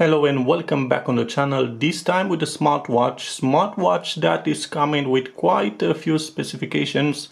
Hello and welcome back on the channel, this time with the smartwatch that is coming with quite a few specifications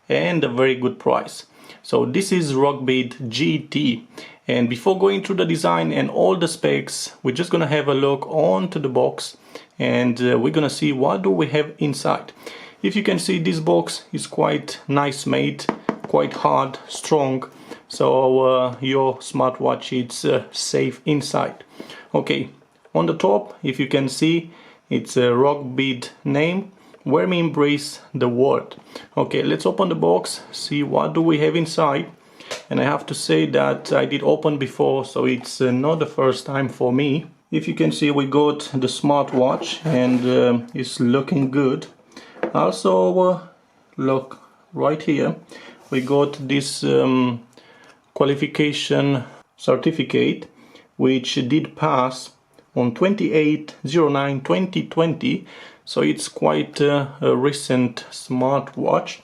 and a very good price. So this is ROGBID GT, and before going through the design and all the specs, we're just gonna have a look onto the box and we're gonna see what do we have inside. If you can see, this box is quite nice made, quite hard, strong, so your smartwatch is safe inside. Okay, on the top, if you can see, it's a ROGBID name, where we embrace the world. Okay, let's open the box, see what do we have inside. And I have to say that I did open before, so it's not the first time for me. If you can see, we got the smartwatch and it's looking good. Also, look right here, we got this qualification certificate, which did pass on 28/09/2020, so it's quite a recent smartwatch.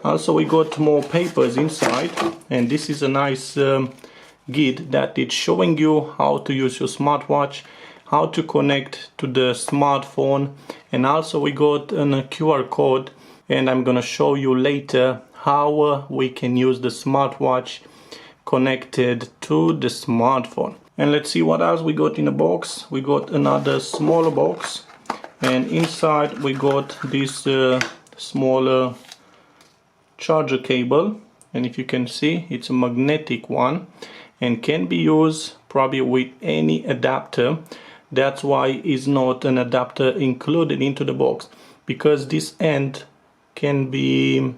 Also, we got more papers inside, and this is a nice guide that it's showing you how to use your smartwatch, how to connect to the smartphone, and also we got a QR code, and I'm gonna show you later how we can use the smartwatch connected to the smartphone. And let's see what else we got in the box. We got another smaller box, and inside we got this smaller charger cable, and if you can see, it's a magnetic one and can be used probably with any adapter. That's why it's not an adapter included into the box, because this end can be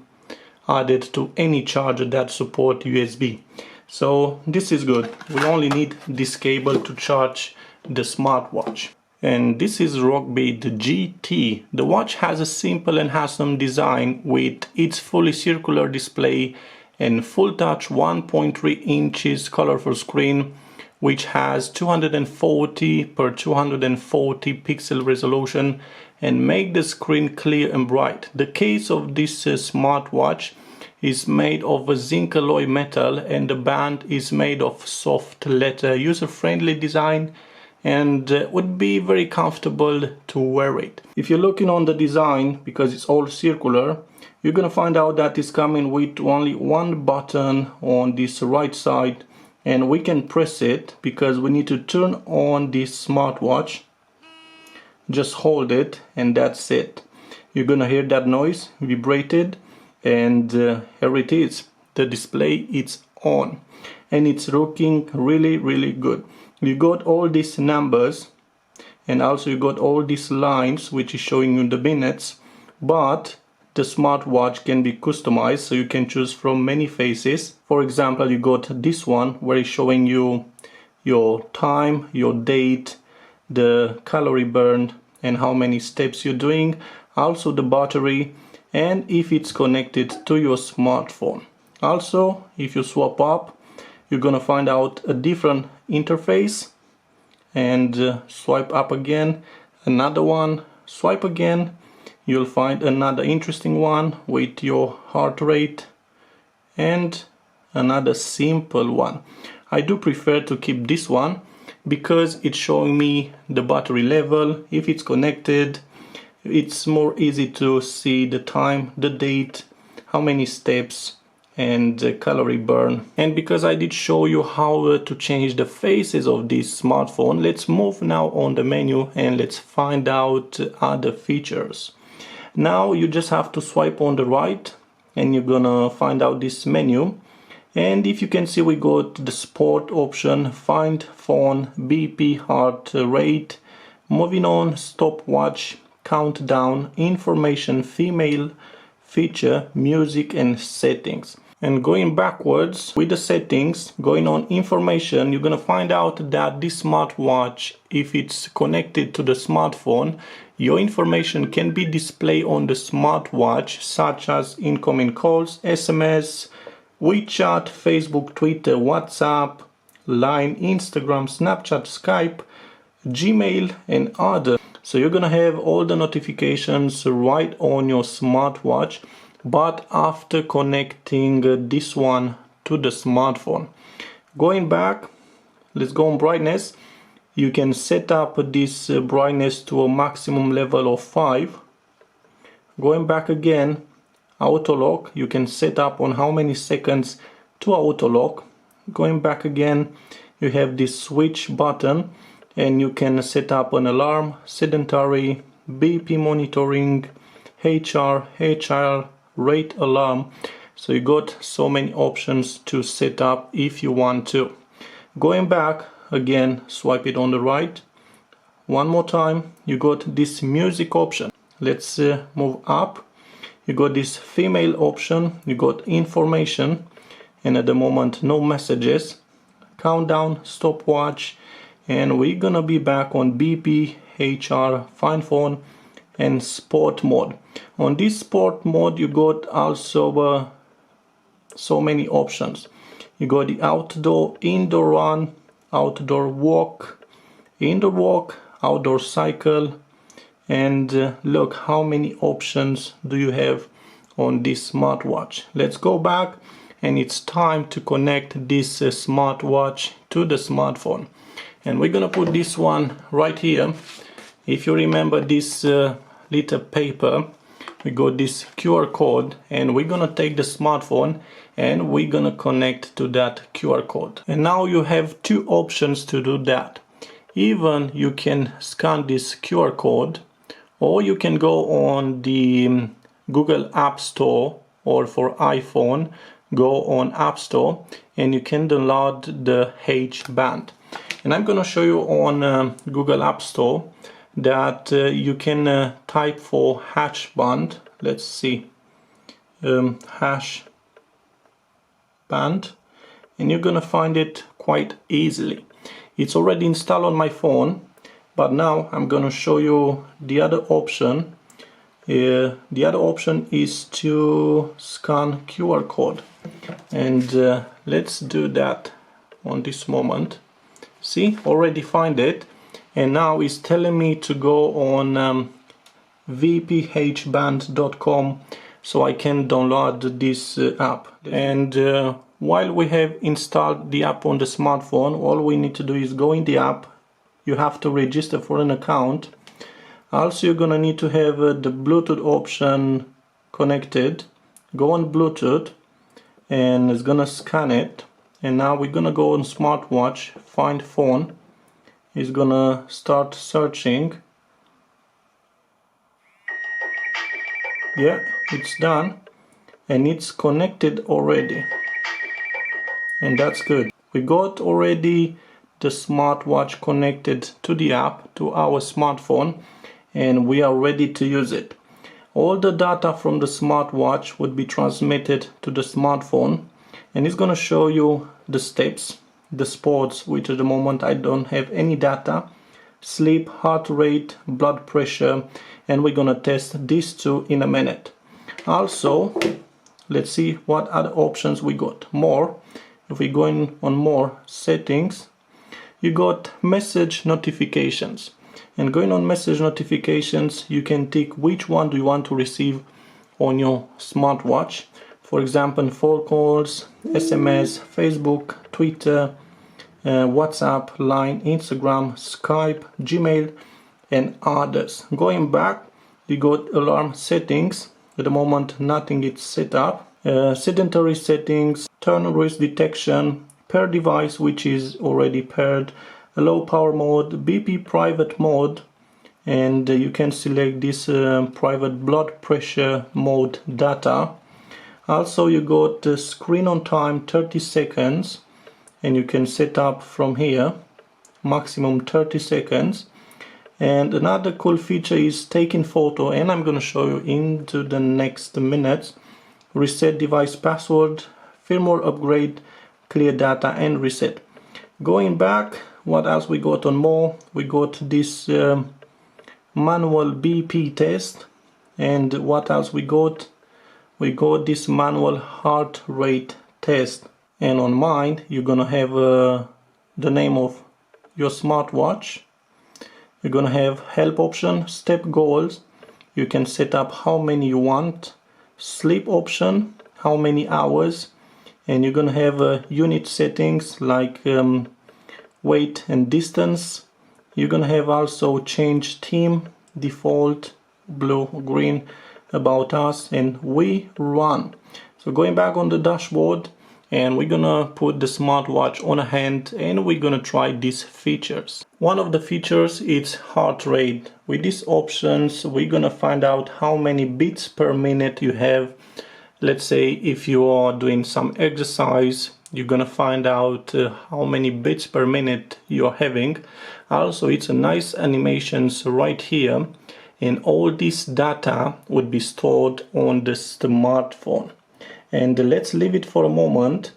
added to any charger that support USB. So this is good. We only need this cable to charge the smartwatch. And this is ROGBID GT. The watch has a simple and handsome design with its fully circular display and full touch 1.3 inches colorful screen, which has 240 by 240 pixel resolution and make the screen clear and bright. The case of this smartwatch is made of a zinc alloy metal, and the band is made of soft leather, user-friendly design, and would be very comfortable to wear it. If you're looking on the design, because it's all circular, you're gonna find out that it's coming with only one button on this right side, and we can press it because we need to turn on this smartwatch. Just hold it and that's it. You're gonna hear that noise vibrated, and here it is. The display is on and it's looking really good. You got all these numbers, and also you got all these lines which is showing you the minutes, but the smartwatch can be customized, so you can choose from many faces. For example, you got this one where it's showing you your time, your date, the calorie burned, and how many steps you're doing, also the battery, and if it's connected to your smartphone. Also, if you swap up, you're gonna find out a different interface, and swipe up again, another one, swipe again, you'll find another interesting one with your heart rate, and another simple one. I do prefer to keep this one because it's showing me the battery level. If it's connected, it's more easy to see the time, the date, how many steps, and the calorie burn. And because I did show you how to change the faces of this smartphone, let's move now on the menu and let's find out other features. Now you just have to swipe on the right and you're gonna find out this menu. And if you can see, we got the sport option, find phone, BP, heart rate, moving on, stopwatch, countdown, information, female, feature, music, and settings. And going backwards with the settings, going on information, you're gonna find out that this smartwatch, if it's connected to the smartphone, your information can be displayed on the smartwatch, such as incoming calls, SMS, WeChat, Facebook, Twitter, WhatsApp, Line, Instagram, Snapchat, Skype, Gmail, and other. So you're gonna have all the notifications right on your smartwatch, but after connecting this one to the smartphone. Going back, let's go on brightness. you can set up this brightness to a maximum level of 5. Going back again, auto lock, you can set up on how many seconds to auto lock. Going back again, you have this switch button and you can set up an alarm, sedentary, BP monitoring, HR, rate alarm. So you got so many options to set up if you want to. Going back again, swipe it on the right. One more time, you got this music option. Let's move up. You got this female option, you got information, and at the moment no messages. Countdown, stopwatch, and we're gonna be back on BP, HR, find phone, and sport mode. On this sport mode you got also so many options. You got the outdoor, indoor run, outdoor walk, indoor walk, outdoor cycle, and look how many options do you have on this smartwatch. Let's go back, and it's time to connect this smartwatch to the smartphone. And we're gonna put this one right here. If you remember this little paper, we got this QR code, and we're gonna take the smartphone and we're gonna connect to that QR code. And now you have two options to do that. Even you can scan this QR code, or you can go on the Google App Store, or for iPhone, go on App Store and you can download the H band. And I'm gonna show you on Google App Store that you can type for H band. Let's see, H band, and you're gonna find it quite easily. It's already installed on my phone, but now I'm gonna show you the other option. The other option is to scan QR code, and let's do that on this moment. See, already find it, and now it's telling me to go on vphband.com so I can download this app. And while we have installed the app on the smartphone, all we need to do is go in the app. You have to register for an account. Also, you're gonna need to have the Bluetooth option connected. Go on Bluetooth, and it's gonna scan it. And now we're gonna go on smartwatch, find phone. It's gonna start searching. Yeah, it's done, and it's connected already, and that's good. We got already the smartwatch connected to the app, to our smartphone, and we are ready to use it. All the data from the smartwatch would be transmitted to the smartphone, and it's gonna show you the steps, the sports, which at the moment I don't have any data, sleep, heart rate, blood pressure, and we're gonna test these two in a minute. Also, let's see what other options we got. More, if we go in on more settings, you got message notifications. And going on message notifications, you can tick which one do you want to receive on your smartwatch. For example, phone calls, SMS, Facebook, Twitter, WhatsApp, Line, Instagram, Skype, Gmail, and others. Going back, you got alarm settings. At the moment, nothing is set up. Sedentary settings, turn risk detection, pair device, which is already paired, low power mode, BP private mode, and you can select this private blood pressure mode data. Also, you got screen on time 30 seconds, and you can set up from here maximum 30 seconds. And another cool feature is taking photo, and I'm gonna show you into the next minutes. Reset device password, firmware upgrade, clear data, and reset. Going back, what else we got on more? We got this manual BP test, and what else we got? We got this manual heart rate test. And on mine, you're gonna have the name of your smartwatch. You're gonna have help option, step goals. You can set up how many you want. Sleep option, how many hours. And you're gonna have unit settings like weight and distance. You're gonna have also change theme, default, blue, green, about us, and we run. So going back on the dashboard, and we're gonna put the smartwatch on a hand and we're gonna try these features. One of the features is heart rate. With these options, we're gonna find out how many beats per minute you have. Let's say if you are doing some exercise, you're gonna find out how many beats per minute you're having. Also, it's a nice animations right here, and all this data would be stored on the smartphone. And let's leave it for a moment,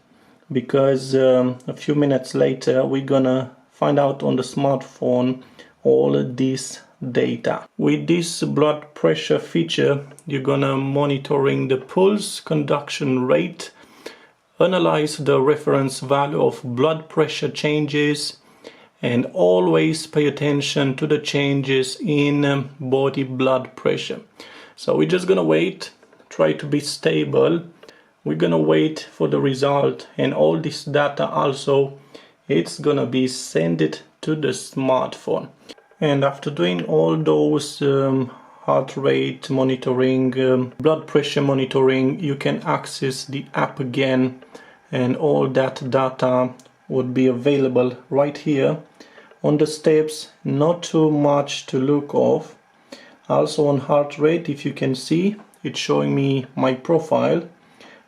because a few minutes later we're gonna find out on the smartphone all this data. With this blood pressure feature, you're gonna monitoring the pulse conduction rate, analyze the reference value of blood pressure changes, and always pay attention to the changes in body blood pressure. So we're just gonna wait, try to be stable. We're gonna wait for the result, and all this data also, it's gonna be sent to the smartphone. And after doing all those heart rate monitoring, blood pressure monitoring, you can access the app again, and all that data would be available right here on the steps. Not too much to look off. Also on heart rate, if you can see, it's showing me my profile.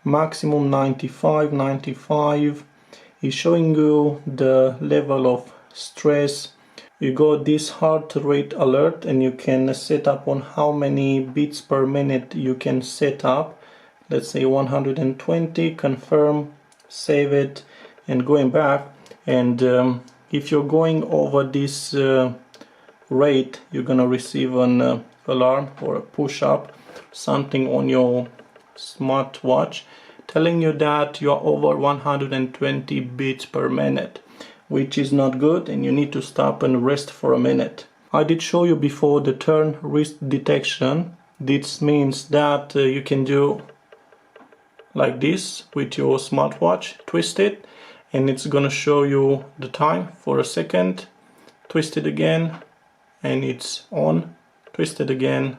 Maximum 95 is showing you the level of stress. You got this heart rate alert, and you can set up on how many beats per minute you can set up. Let's say 120, confirm, save it, and going back. And if you're going over this rate, you're gonna receive an alarm or a push up, something on your smartwatch telling you that you are over 120 beats per minute, which is not good, and you need to stop and rest for a minute. I did show you before the turn wrist detection. This means that you can do like this with your smartwatch, twist it, and it's gonna show you the time for a second. Twist it again and it's on, twist it again,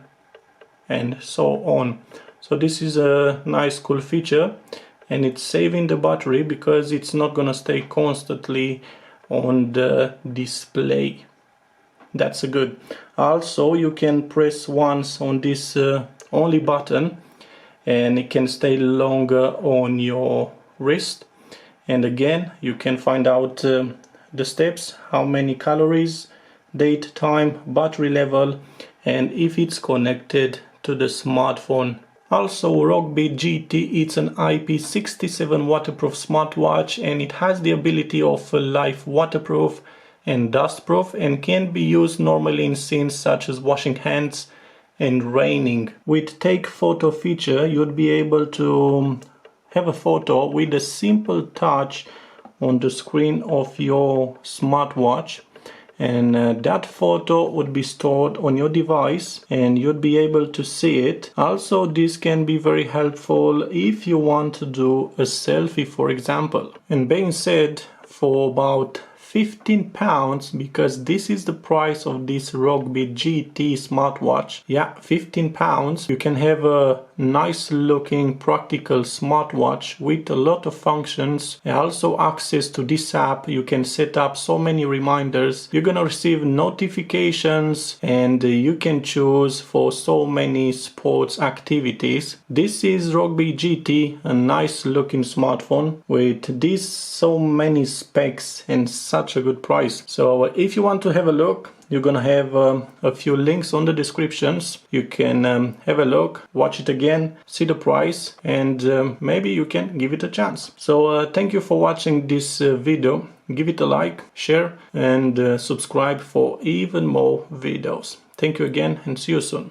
and so on. So this is a nice cool feature, and it's saving the battery because it's not gonna stay constantly on the display. That's a good. Also, you can press once on this only button, and it can stay longer on your wrist. And again, you can find out the steps, how many calories, date, time, battery level, and if it's connected to the smartphone. Also, ROGBID GT, it's an IP67 waterproof smartwatch, and it has the ability of life waterproof and dustproof, and can be used normally in scenes such as washing hands and raining. With take photo feature, you'd be able to have a photo with a simple touch on the screen of your smartwatch, and that photo would be stored on your device and you'd be able to see it. Also, this can be very helpful if you want to do a selfie, for example. And being said, for about £15, because this is the price of this ROGBID GT smartwatch. Yeah, £15. You can have a nice looking practical smartwatch with a lot of functions, and also access to this app. You can set up so many reminders. You're gonna receive notifications, and you can choose for so many sports activities. This is ROGBID GT, a nice looking smartphone with these so many specs and such a good price. So if you want to have a look, you're gonna have a few links on the descriptions. You can have a look, watch it again, see the price, and maybe you can give it a chance. So thank you for watching this video. Give it a like, share, and subscribe for even more videos. Thank you again, and see you soon.